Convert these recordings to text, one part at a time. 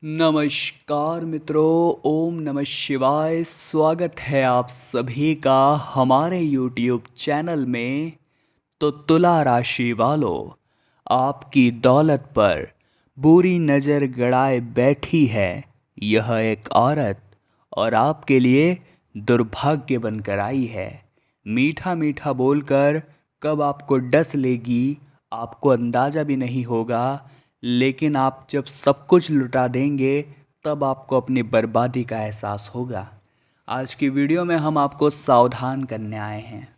नमस्कार मित्रों, ओम नमः शिवाय। स्वागत है आप सभी का हमारे YouTube चैनल में। तो तुला राशि वालों, आपकी दौलत पर बुरी नज़र गड़ाए बैठी है यह एक औरत और आपके लिए दुर्भाग्य बनकर आई है। मीठा मीठा बोलकर कब आपको डस लेगी आपको अंदाज़ा भी नहीं होगा, लेकिन आप जब सब कुछ लुटा देंगे तब आपको अपनी बर्बादी का एहसास होगा। आज की वीडियो में हम आपको सावधान करने आए हैं।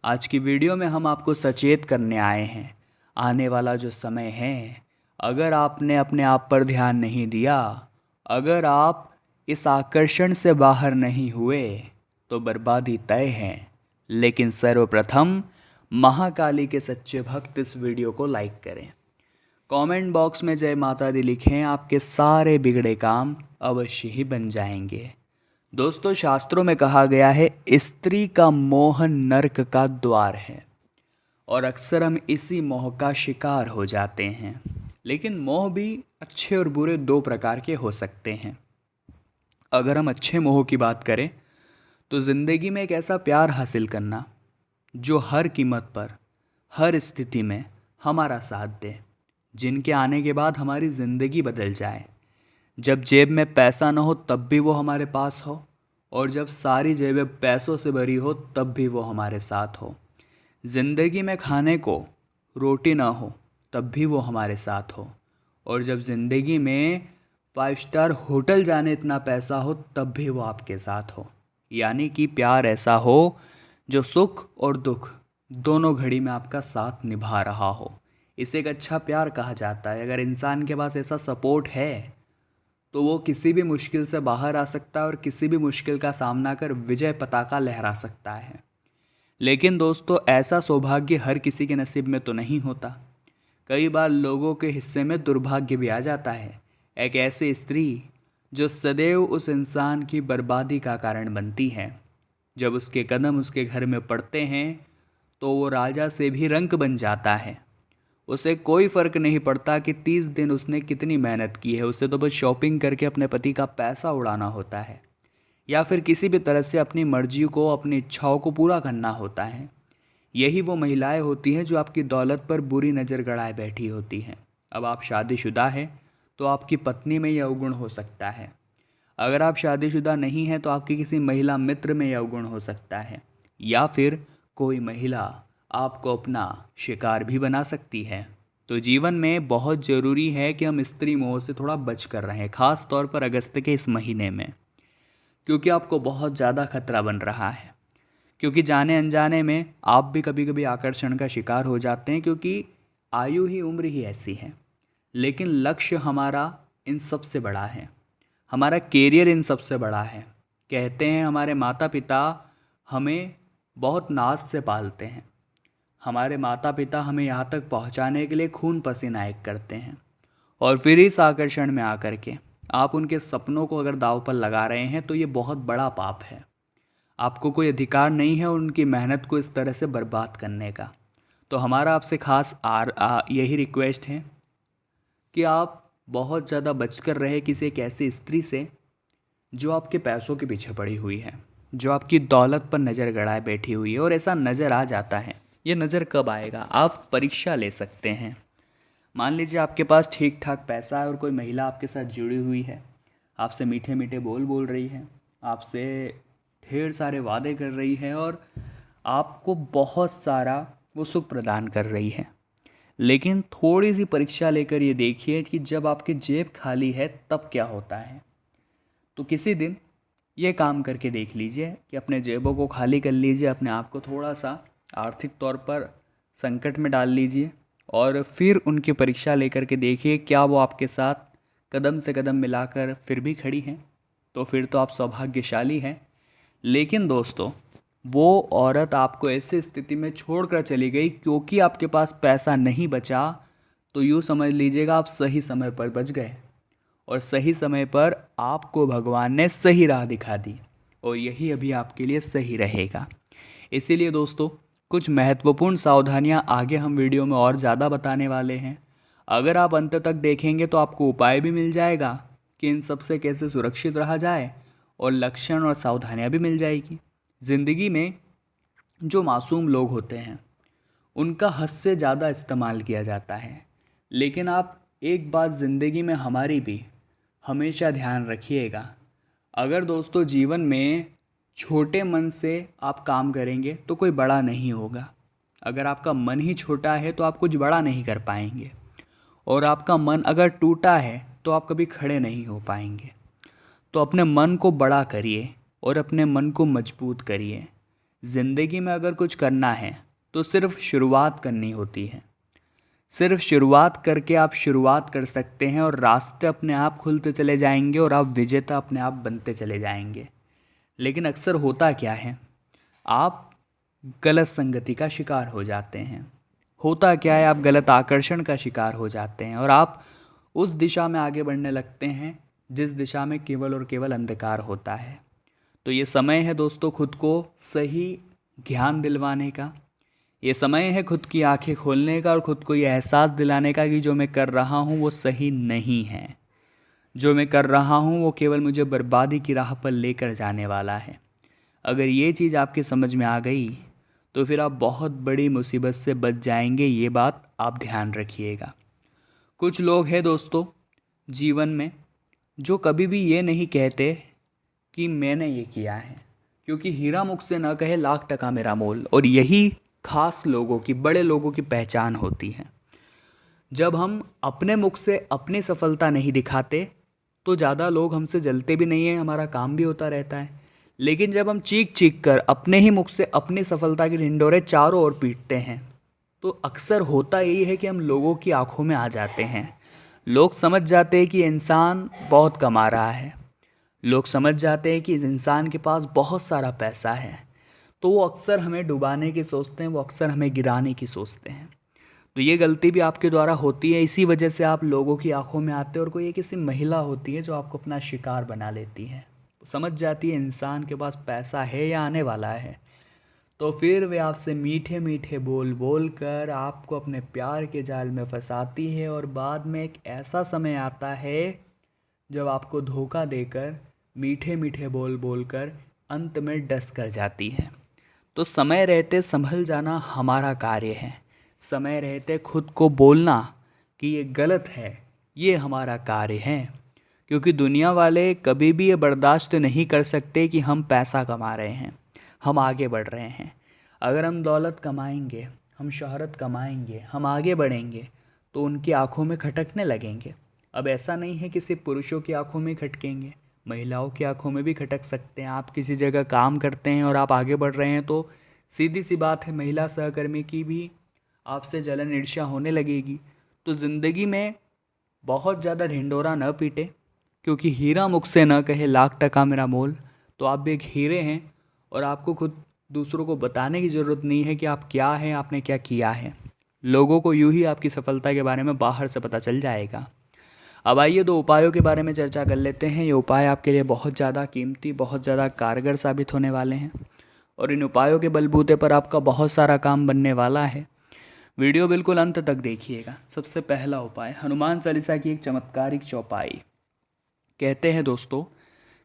आज की वीडियो में हम आपको सचेत करने आए हैं। आने वाला जो समय है, अगर आपने अपने आप पर ध्यान नहीं दिया, अगर आप इस आकर्षण से बाहर नहीं हुए तो बर्बादी तय है। लेकिन सर्वप्रथम महाकाली के सच्चे भक्त इस वीडियो को लाइक करें, कमेंट बॉक्स में जय माता दी लिखें, आपके सारे बिगड़े काम अवश्य ही बन जाएंगे। दोस्तों, शास्त्रों में कहा गया है स्त्री का मोह नरक का द्वार है और अक्सर हम इसी मोह का शिकार हो जाते हैं। लेकिन मोह भी अच्छे और बुरे दो प्रकार के हो सकते हैं। अगर हम अच्छे मोह की बात करें तो ज़िंदगी में एक ऐसा प्यार हासिल करना जो हर कीमत पर, हर स्थिति में हमारा साथ दे, जिनके आने के बाद हमारी ज़िंदगी बदल जाए। जब जेब में पैसा ना हो तब भी वो हमारे पास हो, और जब सारी जेबें पैसों से भरी हो तब भी वो हमारे साथ हो। ज़िंदगी में खाने को रोटी ना हो तब भी वो हमारे साथ हो, और जब ज़िंदगी में 5 स्टार होटल जाने इतना पैसा हो तब भी वो आपके साथ हो। यानी कि प्यार ऐसा हो जो सुख और दुख दोनों घड़ी में आपका साथ निभा रहा हो। इसे एक अच्छा प्यार कहा जाता है। अगर इंसान के पास ऐसा सपोर्ट है तो वो किसी भी मुश्किल से बाहर आ सकता है और किसी भी मुश्किल का सामना कर विजय पताका लहरा सकता है। लेकिन दोस्तों, ऐसा सौभाग्य हर किसी के नसीब में तो नहीं होता। कई बार लोगों के हिस्से में दुर्भाग्य भी आ जाता है। एक ऐसी स्त्री जो सदैव उस इंसान की बर्बादी का कारण बनती है। जब उसके कदम उसके घर में पड़ते हैं तो वो राजा से भी रंक बन जाता है। उसे कोई फ़र्क नहीं पड़ता कि 30 दिन उसने कितनी मेहनत की है। उसे तो बस शॉपिंग करके अपने पति का पैसा उड़ाना होता है, या फिर किसी भी तरह से अपनी मर्जी को, अपनी इच्छाओं को पूरा करना होता है। यही वो महिलाएं होती हैं जो आपकी दौलत पर बुरी नज़र गड़ाए बैठी होती हैं। अब आप शादीशुदा हैं तो आपकी पत्नी में यह अवगुण हो सकता है। अगर आप शादीशुदा नहीं हैं तो आपकी किसी महिला मित्र में यह अवगुण हो सकता है, या फिर कोई महिला आपको अपना शिकार भी बना सकती है। तो जीवन में बहुत ज़रूरी है कि हम स्त्री मोह से थोड़ा बच कर रहें, ख़ास तौर पर अगस्त के इस महीने में, क्योंकि आपको बहुत ज़्यादा खतरा बन रहा है। क्योंकि जाने अनजाने में आप भी कभी कभी आकर्षण का शिकार हो जाते हैं, क्योंकि आयु ही, उम्र ही ऐसी है। लेकिन लक्ष्य हमारा इन सब से बड़ा है, हमारा कैरियर इन सब से बड़ा है। कहते हैं हमारे माता पिता हमें बहुत नाज से पालते हैं। हमारे माता पिता हमें यहाँ तक पहुँचाने के लिए खून पसीना एक करते हैं, और फिर इस आकर्षण में आकर के आप उनके सपनों को अगर दांव पर लगा रहे हैं तो ये बहुत बड़ा पाप है। आपको कोई अधिकार नहीं है उनकी मेहनत को इस तरह से बर्बाद करने का। तो हमारा आपसे खास यही रिक्वेस्ट है कि आप बहुत ज़्यादा बचकर रहे किसी एक ऐसी स्त्री से जो आपके पैसों के पीछे पड़ी हुई है, जो आपकी दौलत पर नज़र गड़ाए बैठी हुई है। और ऐसा नज़र आ जाता है, ये नज़र कब आएगा, आप परीक्षा ले सकते हैं। मान लीजिए आपके पास ठीक ठाक पैसा है और कोई महिला आपके साथ जुड़ी हुई है, आपसे मीठे मीठे बोल बोल रही है, आपसे ढेर सारे वादे कर रही है और आपको बहुत सारा वो सुख प्रदान कर रही है। लेकिन थोड़ी सी परीक्षा लेकर ये देखिए कि जब आपकी जेब खाली है तब क्या होता है। तो किसी दिन ये काम करके देख लीजिए कि अपने जेबों को खाली कर लीजिए, अपने आप को थोड़ा सा आर्थिक तौर पर संकट में डाल लीजिए, और फिर उनकी परीक्षा लेकर के देखिए क्या वो आपके साथ कदम से कदम मिलाकर फिर भी खड़ी हैं। तो फिर तो आप सौभाग्यशाली हैं। लेकिन दोस्तों, वो औरत आपको ऐसी स्थिति में छोड़कर चली गई क्योंकि आपके पास पैसा नहीं बचा, तो यूँ समझ लीजिएगा आप सही समय पर बच गए, और सही समय पर आपको भगवान ने सही राह दिखा दी, और यही अभी आपके लिए सही रहेगा। इसीलिए दोस्तों, कुछ महत्वपूर्ण सावधानियां आगे हम वीडियो में और ज़्यादा बताने वाले हैं। अगर आप अंत तक देखेंगे तो आपको उपाय भी मिल जाएगा कि इन सब से कैसे सुरक्षित रहा जाए और लक्षण और सावधानियाँ भी मिल जाएगी। ज़िंदगी में जो मासूम लोग होते हैं उनका हद से ज़्यादा इस्तेमाल किया जाता है, लेकिन आप एक बात ज़िंदगी में हमारी भी हमेशा ध्यान रखिएगा। अगर दोस्तों जीवन में छोटे मन से आप काम करेंगे तो कोई बड़ा नहीं होगा। अगर आपका मन ही छोटा है तो आप कुछ बड़ा नहीं कर पाएंगे, और आपका मन अगर टूटा है तो आप कभी खड़े नहीं हो पाएंगे। तो अपने मन को बड़ा करिए और अपने मन को मजबूत करिए। ज़िंदगी में अगर कुछ करना है तो सिर्फ शुरुआत करनी होती है। सिर्फ शुरुआत करके आप शुरुआत कर सकते हैं और रास्ते अपने आप खुलते चले जाएंगे और आप विजेता अपने आप बनते चले जाएंगे। लेकिन अक्सर होता क्या है, आप गलत संगति का शिकार हो जाते हैं। होता क्या है, आप गलत आकर्षण का शिकार हो जाते हैं और आप उस दिशा में आगे बढ़ने लगते हैं जिस दिशा में केवल और केवल अंधकार होता है। तो ये समय है दोस्तों खुद को सही ज्ञान दिलवाने का। ये समय है खुद की आंखें खोलने का और खुद को ये एहसास दिलाने का कि जो मैं कर रहा हूँ वो सही नहीं है। जो मैं कर रहा हूँ वो केवल मुझे बर्बादी की राह पर लेकर जाने वाला है। अगर ये चीज़ आपकी समझ में आ गई तो फिर आप बहुत बड़ी मुसीबत से बच जाएंगे। ये बात आप ध्यान रखिएगा। कुछ लोग हैं दोस्तों जीवन में जो कभी भी ये नहीं कहते कि मैंने ये किया है, क्योंकि हीरा मुख से न कहे लाख टका मेरा मोल। और यही खास लोगों की, बड़े लोगों की पहचान होती है। जब हम अपने मुख से अपनी सफलता नहीं दिखाते तो ज़्यादा लोग हमसे जलते भी नहीं हैं, हमारा काम भी होता रहता है। लेकिन जब हम चीख चीख कर अपने ही मुख से अपनी सफलता के ढिंढोरे चारों ओर पीटते हैं तो अक्सर होता यही है कि हम लोगों की आंखों में आ जाते हैं। लोग समझ जाते हैं कि इंसान बहुत कमा रहा है। लोग समझ जाते हैं कि इस इंसान के पास बहुत सारा पैसा है, तो वो अक्सर हमें डुबाने की सोचते हैं, वो अक्सर हमें गिराने की सोचते हैं। तो ये गलती भी आपके द्वारा होती है। इसी वजह से आप लोगों की आंखों में आते हैं और कोई एक ऐसी महिला होती है जो आपको अपना शिकार बना लेती है। समझ जाती है इंसान के पास पैसा है या आने वाला है, तो फिर वे आपसे मीठे मीठे बोल बोल कर आपको अपने प्यार के जाल में फंसाती है। और बाद में एक ऐसा समय आता है जब आपको धोखा देकर मीठे मीठे बोल बोल कर अंत में डस कर जाती है। तो समय रहते संभल जाना हमारा कार्य है। समय रहते खुद को बोलना कि ये गलत है, ये हमारा कार्य है। क्योंकि दुनिया वाले कभी भी ये बर्दाश्त नहीं कर सकते कि हम पैसा कमा रहे हैं, हम आगे बढ़ रहे हैं। अगर हम दौलत कमाएंगे, हम शोहरत कमाएंगे, हम आगे बढ़ेंगे तो उनकी आंखों में खटकने लगेंगे। अब ऐसा नहीं है कि सिर्फ पुरुषों की आंखों में खटकेंगे, महिलाओं की आंखों में भी खटक सकते हैं। आप किसी जगह काम करते हैं और आप आगे बढ़ रहे हैं तो सीधी सी बात है महिला सहकर्मी की भी आपसे जलन ईर्ष्या होने लगेगी। तो ज़िंदगी में बहुत ज़्यादा ढिंढोरा न पीटे, क्योंकि हीरा मुख से न कहे लाख टका मेरा मोल। तो आप भी एक हीरे हैं और आपको खुद दूसरों को बताने की ज़रूरत नहीं है कि आप क्या हैं, आपने क्या किया है। लोगों को यूं ही आपकी सफलता के बारे में बाहर से पता चल जाएगा। अब आइए 2 उपायों के बारे में चर्चा कर लेते हैं। ये उपाय आपके लिए बहुत ज़्यादा कीमती, बहुत ज़्यादा कारगर साबित होने वाले हैं और इन उपायों के बलबूते पर आपका बहुत सारा काम बनने वाला है। वीडियो बिल्कुल अंत तक देखिएगा। सबसे पहला उपाय, हनुमान चालीसा की एक चमत्कारिक चौपाई। कहते हैं दोस्तों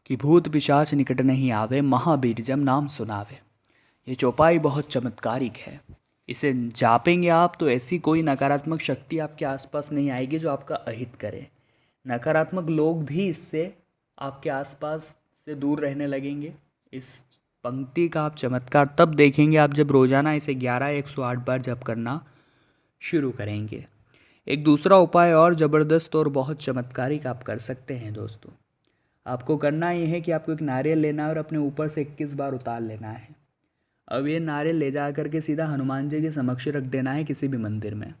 कि भूत पिशाच निकट नहीं आवे, महावीर जब नाम सुनावे। ये चौपाई बहुत चमत्कारिक है। इसे जापेंगे आप तो ऐसी कोई नकारात्मक शक्ति आपके आसपास नहीं आएगी जो आपका अहित करे। नकारात्मक लोग भी इससे आपके आसपास से दूर रहने लगेंगे। इस पंक्ति का आप चमत्कार तब देखेंगे आप जब रोज़ाना इसे 11 या 108 बार जप करना शुरू करेंगे। एक दूसरा उपाय और ज़बरदस्त और बहुत चमत्कारिक आप कर सकते हैं दोस्तों। आपको करना ये है कि आपको एक नारियल लेना है और अपने ऊपर से 21 बार उतार लेना है। अब ये नारियल ले जा करके सीधा हनुमान जी के समक्ष रख देना है किसी भी मंदिर में।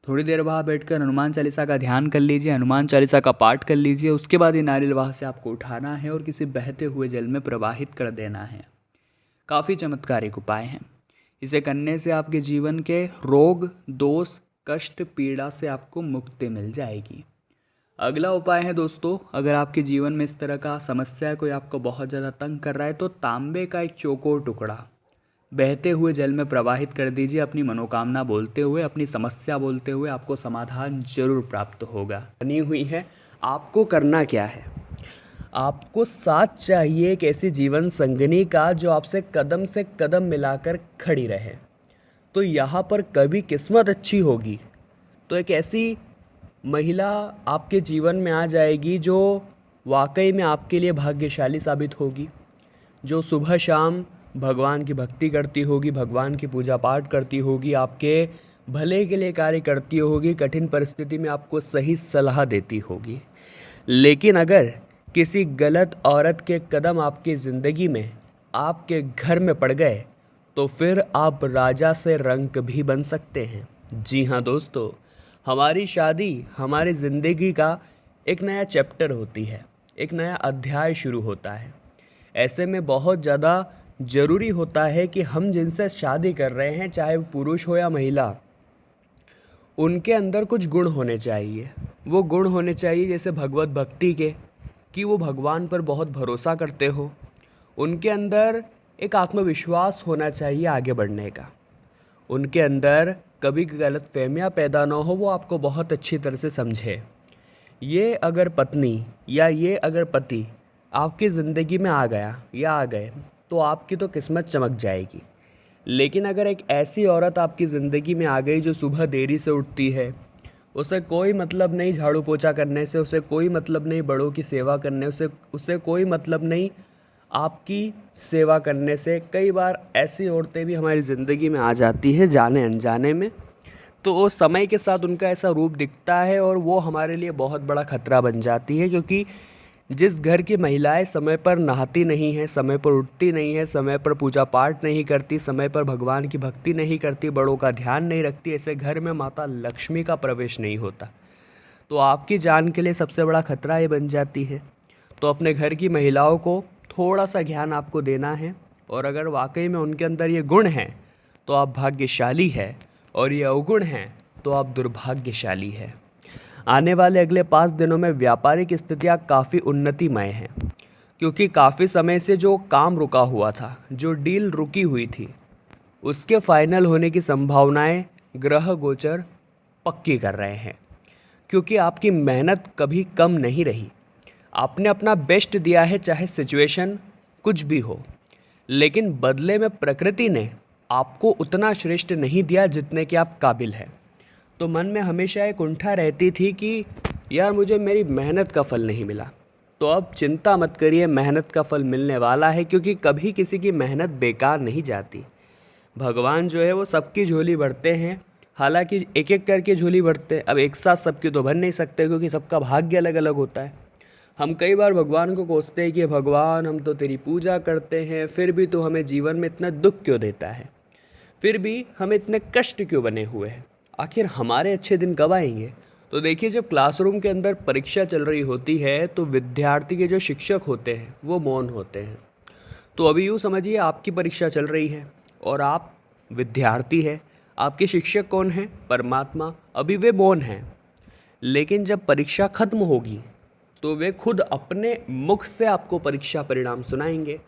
थोड़ी देर वहाँ बैठकर हनुमान चालीसा का ध्यान कर लीजिए, हनुमान चालीसा का पाठ कर लीजिए। उसके बाद ये नारियल वहाँ से आपको उठाना है और किसी बहते हुए जल में प्रवाहित कर देना है। काफ़ी चमत्कारिक उपाय हैं। इसे करने से आपके जीवन के रोग, दोष, कष्ट, पीड़ा से आपको मुक्ति मिल जाएगी। अगला उपाय है दोस्तों, अगर आपके जीवन में इस तरह का समस्या है, कोई आपको बहुत ज़्यादा तंग कर रहा है, तो तांबे का एक चौकोर टुकड़ा बहते हुए जल में प्रवाहित कर दीजिए। अपनी मनोकामना बोलते हुए, अपनी समस्या बोलते हुए आपको समाधान जरूर प्राप्त होगा। बनी हुई है। आपको करना क्या है, आपको साथ चाहिए एक ऐसी जीवन संगिनी का जो आपसे कदम से कदम मिलाकर खड़ी रहे। तो यहाँ पर कभी किस्मत अच्छी होगी तो एक ऐसी महिला आपके जीवन में आ जाएगी जो वाकई में आपके लिए भाग्यशाली साबित होगी, जो सुबह शाम भगवान की भक्ति करती होगी, भगवान की पूजा पाठ करती होगी, आपके भले के लिए कार्य करती होगी, कठिन परिस्थिति में आपको सही सलाह देती होगी। लेकिन अगर किसी गलत औरत के कदम आपकी ज़िंदगी में, आपके घर में पड़ गए तो फिर आप राजा से रंक भी बन सकते हैं। जी हाँ दोस्तों, हमारी शादी हमारी ज़िंदगी का एक नया चैप्टर होती है, एक नया अध्याय शुरू होता है। ऐसे में बहुत ज़्यादा ज़रूरी होता है कि हम जिनसे शादी कर रहे हैं, चाहे वो पुरुष हो या महिला, उनके अंदर कुछ गुण होने चाहिए। वो गुण होने चाहिए जैसे भगवत भक्ति के, कि वो भगवान पर बहुत भरोसा करते हो। उनके अंदर एक आत्मविश्वास होना चाहिए आगे बढ़ने का। उनके अंदर कभी गलत फहमियाँ पैदा ना हो, वो आपको बहुत अच्छी तरह से समझे। ये अगर पत्नी या ये अगर पति आपकी ज़िंदगी में आ गया या आ गए तो आपकी तो किस्मत चमक जाएगी। लेकिन अगर एक ऐसी औरत आपकी ज़िंदगी में आ गई जो सुबह देरी से उठती है, उसे कोई मतलब नहीं झाड़ू पोछा करने से, उसे कोई मतलब नहीं बड़ों की सेवा करने उसे कोई मतलब नहीं आपकी सेवा करने से। कई बार ऐसी औरतें भी हमारी ज़िंदगी में आ जाती हैं जाने अनजाने में, तो वो समय के साथ उनका ऐसा रूप दिखता है और वो हमारे लिए बहुत बड़ा खतरा बन जाती है। क्योंकि जिस घर की महिलाएं समय पर नहाती नहीं हैं, समय पर उठती नहीं है, समय पर पूजा पाठ नहीं करती, समय पर भगवान की भक्ति नहीं करती, बड़ों का ध्यान नहीं रखती, ऐसे घर में माता लक्ष्मी का प्रवेश नहीं होता। तो आपकी जान के लिए सबसे बड़ा खतरा ये बन जाती है। तो अपने घर की महिलाओं को थोड़ा सा ध्यान आपको देना है, और अगर वाकई में उनके अंदर ये गुण हैं तो आप भाग्यशाली है, और ये अवगुण हैं तो आप दुर्भाग्यशाली है। आने वाले अगले 5 दिनों में व्यापारिक स्थितियाँ काफ़ी उन्नतिमय हैं, क्योंकि काफ़ी समय से जो काम रुका हुआ था, जो डील रुकी हुई थी, उसके फाइनल होने की संभावनाएं ग्रह गोचर पक्की कर रहे हैं। क्योंकि आपकी मेहनत कभी कम नहीं रही, आपने अपना बेस्ट दिया है, चाहे सिचुएशन कुछ भी हो। लेकिन बदले में प्रकृति ने आपको उतना श्रेष्ठ नहीं दिया जितने कि आप काबिल हैं। तो मन में हमेशा एक कुंठा रहती थी कि यार मुझे मेरी मेहनत का फल नहीं मिला। तो अब चिंता मत करिए, मेहनत का फल मिलने वाला है, क्योंकि कभी किसी की मेहनत बेकार नहीं जाती। भगवान जो है वो सबकी झोली भरते हैं, हालांकि एक एक करके झोली भरते हैं। अब एक साथ सबकी तो भर नहीं सकते, क्योंकि सबका भाग्य अलग अलग होता है। हम कई बार भगवान को कोसते हैं कि भगवान हम तो तेरी पूजा करते हैं, फिर भी तो हमें जीवन में इतना दुख क्यों देता है, फिर भी हमें इतने कष्ट क्यों बने हुए हैं, आखिर हमारे अच्छे दिन कब आएंगे। तो देखिए, जब क्लासरूम के अंदर परीक्षा चल रही होती है तो विद्यार्थी के जो शिक्षक होते हैं वो मौन होते हैं। तो अभी यूँ समझिए आपकी परीक्षा चल रही है और आप विद्यार्थी हैं, आपके शिक्षक कौन हैं? परमात्मा। अभी वे मौन हैं, लेकिन जब परीक्षा खत्म होगी तो वे खुद अपने मुख से आपको परीक्षा परिणाम सुनाएंगे,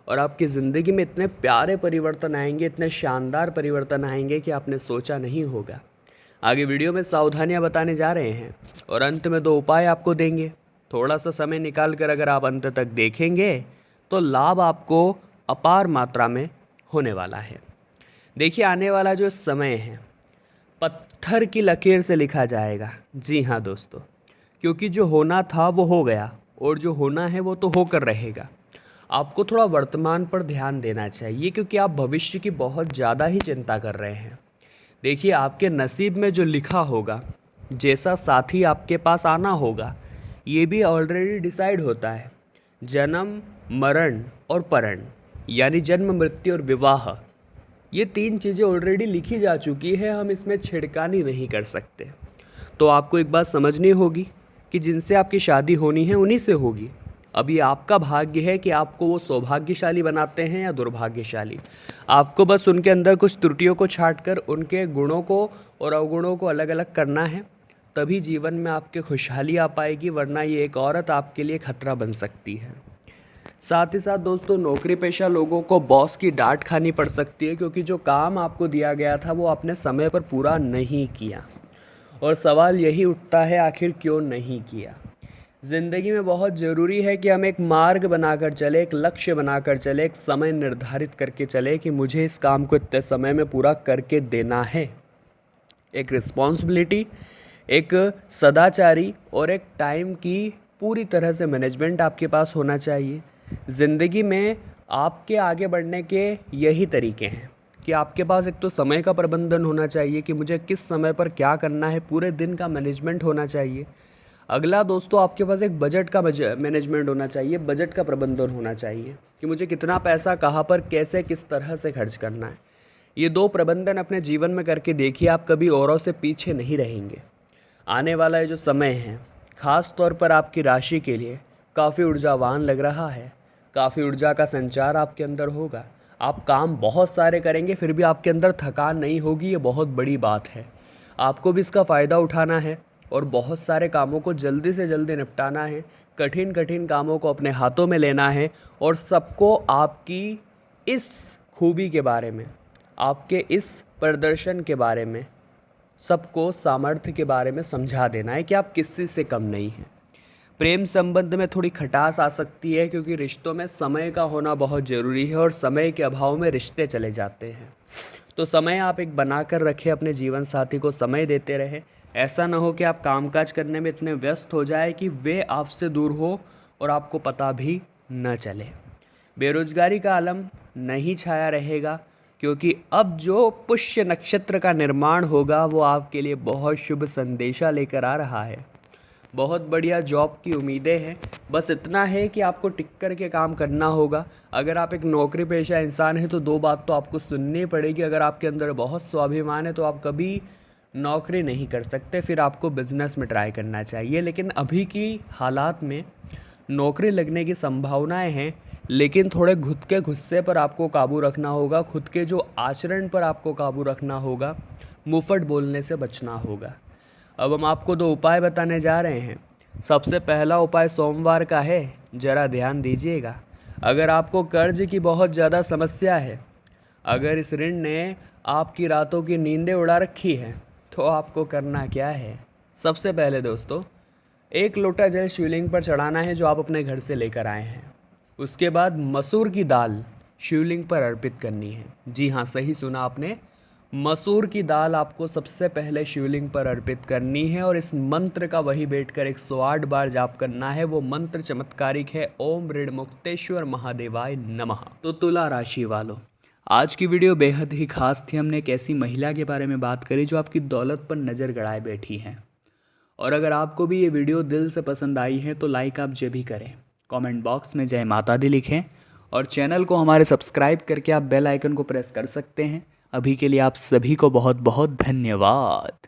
और आपकी ज़िंदगी में इतने प्यारे परिवर्तन आएंगे, इतने शानदार परिवर्तन आएंगे कि आपने सोचा नहीं होगा। आगे वीडियो में सावधानियां बताने जा रहे हैं, और अंत में 2 उपाय आपको देंगे। थोड़ा सा समय निकाल कर अगर आप अंत तक देखेंगे तो लाभ आपको अपार मात्रा में होने वाला है। देखिए, आने वाला जो समय है पत्थर की लकीर से लिखा जाएगा। जी हाँ दोस्तों, क्योंकि जो होना था वो हो गया, और जो होना है वो तो होकर रहेगा। आपको थोड़ा वर्तमान पर ध्यान देना चाहिए, क्योंकि आप भविष्य की बहुत ज़्यादा ही चिंता कर रहे हैं। देखिए, आपके नसीब में जो लिखा होगा, जैसा साथी आपके पास आना होगा, ये भी ऑलरेडी डिसाइड होता है। जन्म, मरण और परण, यानी जन्म, मृत्यु और विवाह, ये 3 चीज़ें ऑलरेडी लिखी जा चुकी है, हम इसमें छिड़कानी नहीं कर सकते। तो आपको एक बात समझनी होगी कि जिनसे आपकी शादी होनी है उन्हीं से होगी। अभी आपका भाग्य है कि आपको वो सौभाग्यशाली बनाते हैं या दुर्भाग्यशाली। आपको बस उनके अंदर कुछ त्रुटियों को छांटकर उनके गुणों को और अवगुणों को अलग अलग करना है, तभी जीवन में आपके खुशहाली आ पाएगी, वरना ये एक औरत आपके लिए खतरा बन सकती है। साथ ही साथ दोस्तों, नौकरी पेशा लोगों को बॉस की डांट खानी पड़ सकती है, क्योंकि जो काम आपको दिया गया था वो आपने समय पर पूरा नहीं किया, और सवाल यही उठता है आखिर क्यों नहीं किया। ज़िंदगी में बहुत ज़रूरी है कि हम एक मार्ग बनाकर चले, एक लक्ष्य बनाकर चले, एक समय निर्धारित करके चले कि मुझे इस काम को इतने समय में पूरा करके देना है। एक रिस्पॉन्सिबिलिटी, एक सदाचारी और एक टाइम की पूरी तरह से मैनेजमेंट आपके पास होना चाहिए। ज़िंदगी में आपके आगे बढ़ने के यही तरीके हैं कि आपके पास एक तो समय का प्रबंधन होना चाहिए कि मुझे किस समय पर क्या करना है, पूरे दिन का मैनेजमेंट होना चाहिए। अगला दोस्तों, आपके पास एक बजट का मैनेजमेंट होना चाहिए, बजट का प्रबंधन होना चाहिए कि मुझे कितना पैसा कहाँ पर कैसे किस तरह से खर्च करना है। ये दो प्रबंधन अपने जीवन में करके देखिए, आप कभी औरों से पीछे नहीं रहेंगे। आने वाला ये जो समय है, ख़ास तौर पर आपकी राशि के लिए काफ़ी ऊर्जावान लग रहा है। काफ़ी ऊर्जा का संचार आपके अंदर होगा। आप काम बहुत सारे करेंगे फिर भी आपके अंदर थकान नहीं होगी, ये बहुत बड़ी बात है। आपको भी इसका फ़ायदा उठाना है और बहुत सारे कामों को जल्दी से जल्दी निपटाना है। कठिन कठिन कामों को अपने हाथों में लेना है और सबको आपकी इस खूबी के बारे में, आपके इस प्रदर्शन के बारे में, सबको सामर्थ्य के बारे में समझा देना है कि आप किसी से कम नहीं हैं। प्रेम संबंध में थोड़ी खटास आ सकती है क्योंकि रिश्तों में समय का होना बहुत ज़रूरी है और समय के अभाव में रिश्ते चले जाते हैं। तो समय आप एक बना कर रखें, अपने जीवन साथी को समय देते रहें। ऐसा ना हो कि आप कामकाज करने में इतने व्यस्त हो जाए कि वे आपसे दूर हो और आपको पता भी न चले। बेरोजगारी का आलम नहीं छाया रहेगा क्योंकि अब जो पुष्य नक्षत्र का निर्माण होगा वो आपके लिए बहुत शुभ संदेशा लेकर आ रहा है। बहुत बढ़िया जॉब की उम्मीदें हैं। बस इतना है कि आपको टिक कर के काम करना होगा। अगर आप एक नौकरी पेशा इंसान हैं तो दो बात तो आपको सुननी पड़ेगी। अगर आपके अंदर बहुत स्वाभिमान है तो आप कभी नौकरी नहीं कर सकते, फिर आपको बिजनेस में ट्राई करना चाहिए। लेकिन अभी की हालात में नौकरी लगने की संभावनाएं हैं, लेकिन थोड़े खुद के गुस्से पर आपको काबू रखना होगा, खुद के जो आचरण पर आपको काबू रखना होगा, मुंहफट बोलने से बचना होगा। अब हम आपको दो उपाय बताने जा रहे हैं। सबसे पहला उपाय सोमवार का है, ज़रा ध्यान दीजिएगा। अगर आपको कर्ज की बहुत ज़्यादा समस्या है, अगर इस ऋण ने आपकी रातों की नींदें उड़ा रखी है, तो आपको करना क्या है। सबसे पहले दोस्तों, एक लोटा जल शिवलिंग पर चढ़ाना है जो आप अपने घर से लेकर आए हैं। उसके बाद मसूर की दाल शिवलिंग पर अर्पित करनी है। जी हाँ, सही सुना आपने, मसूर की दाल आपको सबसे पहले शिवलिंग पर अर्पित करनी है और इस मंत्र का वही बैठकर 108 बार जाप करना है। वो मंत्र चमत्कारिक है, ओम ऋण मुक्तेश्वर महादेवाय नमः। तो तुला राशि वालों, आज की वीडियो बेहद ही खास थी। हमने एक ऐसी महिला के बारे में बात करी जो आपकी दौलत पर नज़र गड़ाए बैठी हैं। और अगर आपको भी ये वीडियो दिल से पसंद आई है तो लाइक आप जब भी करें, कमेंट बॉक्स में जय माता दी लिखें और चैनल को हमारे सब्सक्राइब करके आप बेल आइकन को प्रेस कर सकते हैं। अभी के लिए आप सभी को बहुत बहुत धन्यवाद।